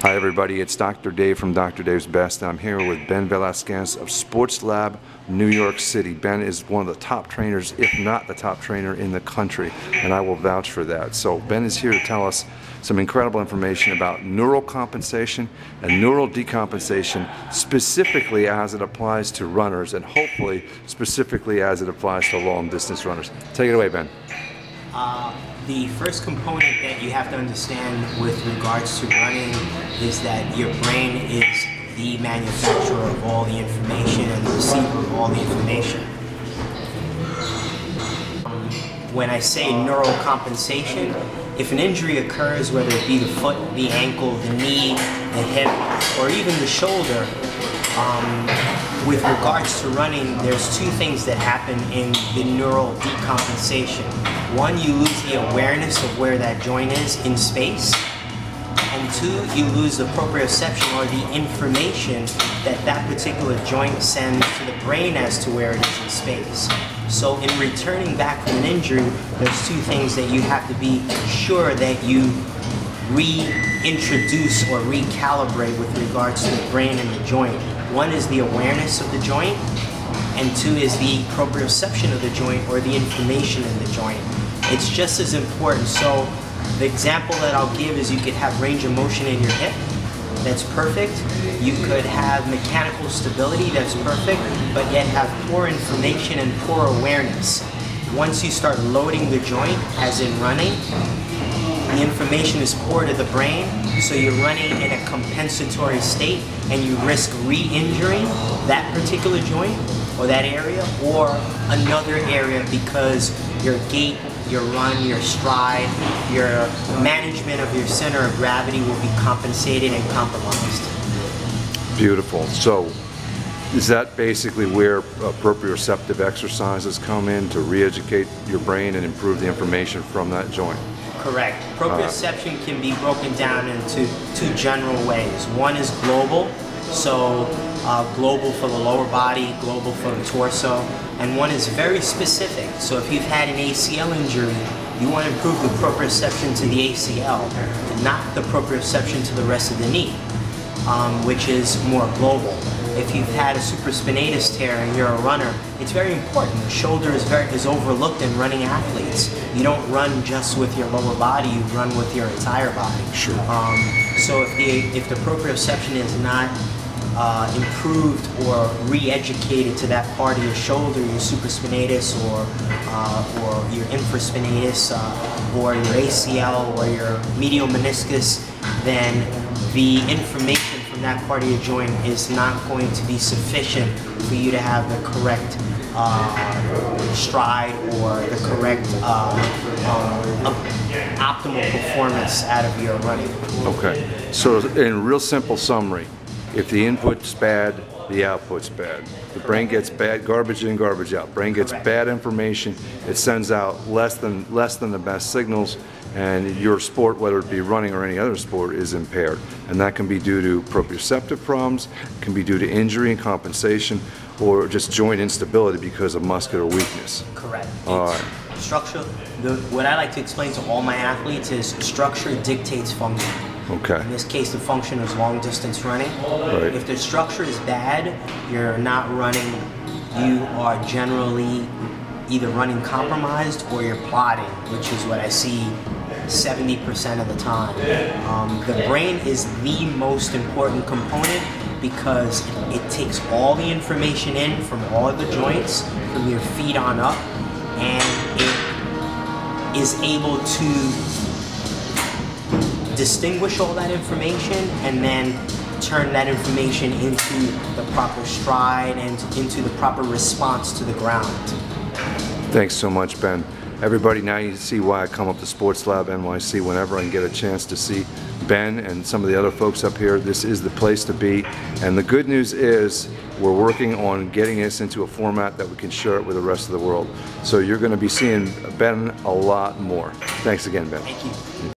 Hi everybody, it's Dr. Dave from Dr. Dave's Best, and I'm here with Ben Velasquez of Sports Lab, New York City. Ben is one of the top trainers, if not the top trainer in the country, and I will vouch for that. So Ben is here to tell us some incredible information about neural compensation and neural decompensation, specifically as it applies to runners, and hopefully specifically as it applies to long distance runners. Take it away, Ben. The first component that you have to understand with regards to running is that your brain is the manufacturer of all the information and the receiver of all the information. When I say neural compensation, if an injury occurs, whether it be the foot, the ankle, the knee, the hip, or even the shoulder, with regards to running, there's two things that happen in the neural decompensation. One, you lose the awareness of where that joint is in space. And two, you lose the proprioception or the information that that particular joint sends to the brain as to where it is in space. So in returning back from an injury, there's two things that you have to be sure that you reintroduce or recalibrate with regards to the brain and the joint. One is the awareness of the joint, and two is the proprioception of the joint or the information in the joint. It's just as important. So the example that I'll give is you could have range of motion in your hip. That's perfect. You could have mechanical stability. That's perfect. But yet have poor information and poor awareness. Once you start loading the joint, as in running, the information is poor to the brain, so you're running in a compensatory state and you risk re-injuring that particular joint or that area or another area because your gait, your run, your stride, your management of your center of gravity will be compensated and compromised. Beautiful. So is that basically where proprioceptive exercises come in to re-educate your brain and improve the information from that joint? Correct. Proprioception can be broken down into two general ways. One is global, so global for the lower body, global for the torso, and one is very specific. So if you've had an ACL injury, you want to improve the proprioception to the ACL, and not the proprioception to the rest of the knee, which is more global. If you've had a supraspinatus tear and you're a runner, it's very important. The shoulder is overlooked in running athletes. You don't run just with your lower body, you run with your entire body. Sure. So if the proprioception is not improved or re-educated to that part of your shoulder, your supraspinatus or your infraspinatus or your ACL or your medial meniscus, then the information from that part of your joint is not going to be sufficient for you to have the correct stride or the correct optimal performance out of your running. Okay, so in real simple summary, if the input's bad, the output's bad. The brain gets bad, garbage in, garbage out. Brain gets bad information, it sends out less than the best signals, and your sport, whether it be running or any other sport, is impaired. And that can be due to proprioceptive problems, can be due to injury and compensation, or just joint instability because of muscular weakness. Correct. All right. Structure, what I like to explain to all my athletes is structure dictates function. Okay. In this case, the function is long distance running. Right. If the structure is bad, you're not running, you are generally either running compromised or you're plodding, which is what I see 70% of the time. The brain is the most important component because it takes all the information in from all of the joints, from your feet on up, and it is able to distinguish all that information and then turn that information into the proper stride and into the proper response to the ground. Thanks so much, Ben. Everybody, now you see why I come up to Sports Lab NYC whenever I can get a chance to see Ben and some of the other folks up here. This is the place to be. And the good news is we're working on getting this into a format that we can share it with the rest of the world. So you're going to be seeing Ben a lot more. Thanks again, Ben. Thank you.